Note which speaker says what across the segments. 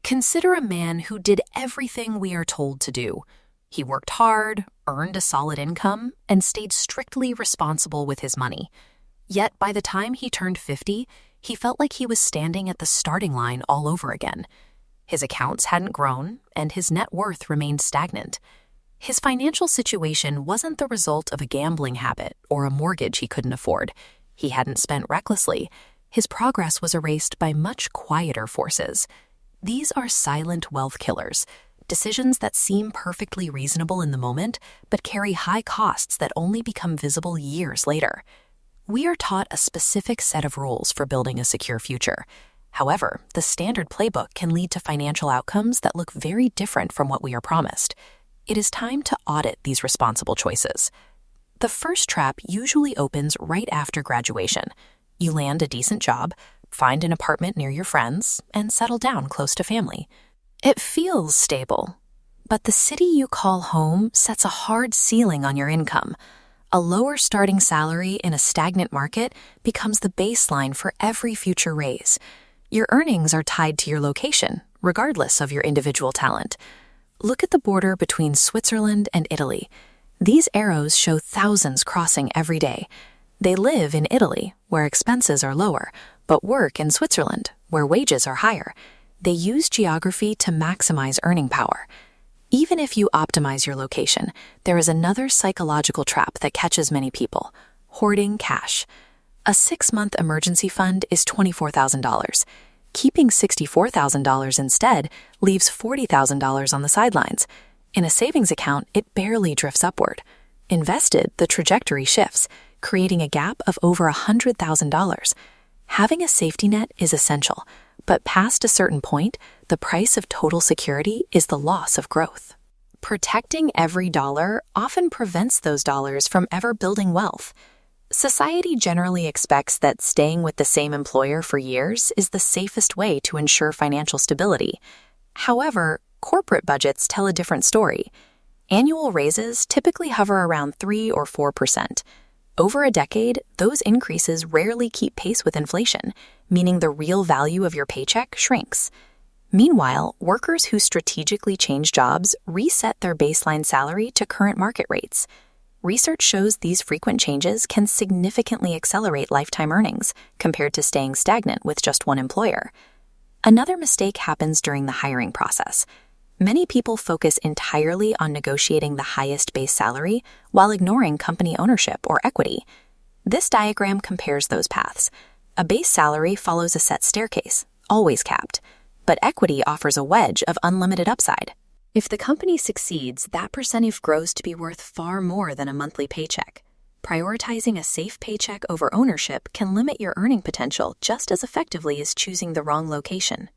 Speaker 1: Consider a man who did everything we are told to do. He worked hard, earned a solid income, and stayed strictly responsible with his money. Yet by the time he turned 50, he felt like he was standing at the starting line all over again. His accounts hadn't grown, and his net worth remained stagnant. His financial situation wasn't the result of a gambling habit or a mortgage he couldn't afford. He hadn't spent recklessly. His progress was erased by much quieter forces. These are silent wealth killers, decisions that seem perfectly reasonable in the moment, but carry high costs that only become visible years later. We are taught a specific set of rules for building a secure future. However, the standard playbook can lead to financial outcomes that look very different from what we are promised. It is time to audit these responsible choices. The first trap usually opens right after graduation. You land a decent job, find an apartment near your friends, and settle down close to family. It feels stable, but the city you call home sets a hard ceiling on your income. A lower starting salary in a stagnant market becomes the baseline for every future raise. Your earnings are tied to your location, regardless of your individual talent. Look at the border between Switzerland and Italy. These arrows show thousands crossing every day. They live in Italy, where expenses are lower, but work in Switzerland, where wages are higher. They use geography to maximize earning power. Even if you optimize your location, there is another psychological trap that catches many people: hoarding cash. A 6-month emergency fund is $24,000. Keeping $64,000 instead leaves $40,000 on the sidelines. In a savings account, it barely drifts upward. Invested, the trajectory shifts, creating a gap of over $100,000. Having a safety net is essential, but past a certain point, the price of total security is the loss of growth. Protecting every dollar often prevents those dollars from ever building wealth. Society generally expects that staying with the same employer for years is the safest way to ensure financial stability. However, corporate budgets tell a different story. Annual raises typically hover around 3 or 4%. Over a decade, those increases rarely keep pace with inflation, meaning the real value of your paycheck shrinks. Meanwhile, workers who strategically change jobs reset their baseline salary to current market rates. Research shows these frequent changes can significantly accelerate lifetime earnings compared to staying stagnant with just one employer. Another mistake happens during the hiring process. Many people focus entirely on negotiating the highest base salary while ignoring company ownership or equity. This diagram compares those paths. A base salary follows a set staircase, always capped, but equity offers a wedge of unlimited upside. If the company succeeds, that percentage grows to be worth far more than a monthly paycheck. Prioritizing a safe paycheck over ownership can limit your earning potential just as effectively as choosing the wrong location.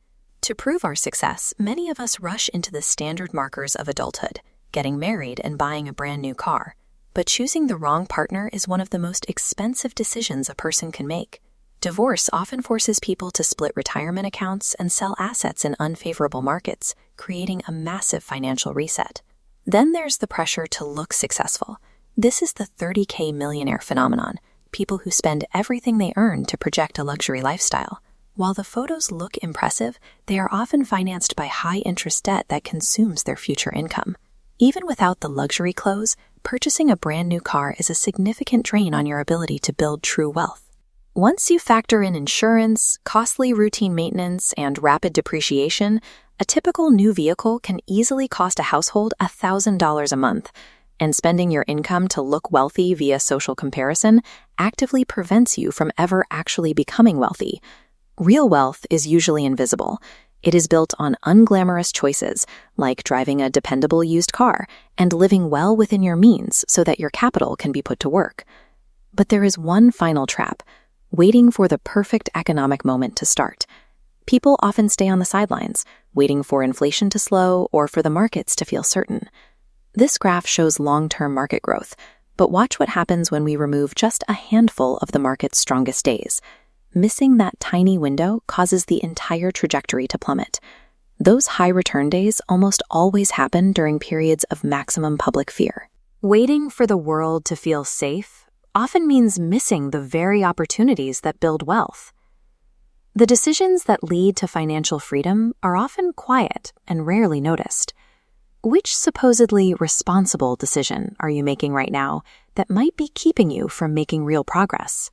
Speaker 1: To prove our success, many of us rush into the standard markers of adulthood, getting married and buying a brand new car. But choosing the wrong partner is one of the most expensive decisions a person can make. Divorce often forces people to split retirement accounts and sell assets in unfavorable markets, creating a massive financial reset. Then there's the pressure to look successful. This is the 30K millionaire phenomenon, people who spend everything they earn to project a luxury lifestyle. While the photos look impressive, they are often financed by high-interest debt that consumes their future income. Even without the luxury clothes, purchasing a brand new car is a significant drain on your ability to build true wealth. Once you factor in insurance, costly routine maintenance, and rapid depreciation, a typical new vehicle can easily cost a household $1,000 a month, and spending your income to look wealthy via social comparison actively prevents you from ever actually becoming wealthy. Real wealth is usually invisible. It is built on unglamorous choices, like driving a dependable used car and living well within your means so that your capital can be put to work. But there is one final trap: waiting for the perfect economic moment to start. People often stay on the sidelines, waiting for inflation to slow or for the markets to feel certain. This graph shows long-term market growth, but watch what happens when we remove just a handful of the market's strongest days. Missing that tiny window causes the entire trajectory to plummet. Those high return days almost always happen during periods of maximum public fear. Waiting for the world to feel safe often means missing the very opportunities that build wealth. The decisions that lead to financial freedom are often quiet and rarely noticed. Which supposedly responsible decision are you making right now that might be keeping you from making real progress?